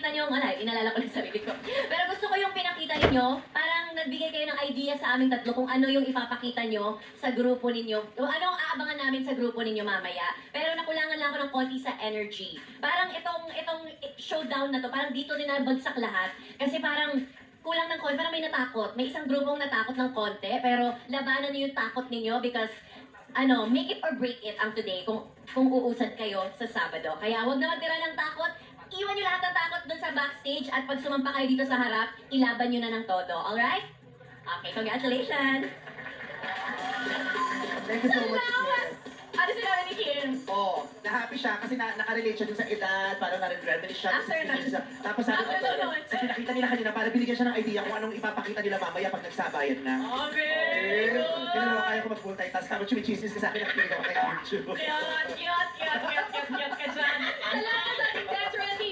pinakita nyo, inalala ko lang sarili ko. Pero gusto ko yung pinakita ninyo, parang nagbigay kayo ng idea sa aming tatlo kung ano yung ipapakita nyo sa grupo ninyo. O ano ang aabangan namin sa grupo ninyo mamaya. Pero nakulangan lang ako ng konti sa energy. Parang itong showdown na to, parang dito din nabagsak lahat. Kasi parang kulang ng konti, parang may natakot. May isang grupong natakot ng konti, pero labanan niyo yung takot ninyo because make it or break it ang today kung uusad kayo sa Sabado. Kaya huwag na magtira ng takot. Iwan nyo lahat ng takot dun sa backstage at pag sumampa kayo dito sa harap, ilaban nyo na ng todo. Alright? Okay, congratulations! Thank you so much, Kim. Ano sinabi ni Kim? Oo, na-happy siya kasi nakarelate siya dun sa edad, parang na-reminisce siya. After na. siya. Tapos sabi ko, After na. sa pinakita nila kanina, para binigyan siya ng idea kung anong ipapakita nila mamaya pag nagsabayan na. Okay! Kaya naman kaya ko mag-multitask. Tapos chumichismis ka sa akin, nakikinig ako kay YouTube. Cute ka dyan! Salamat!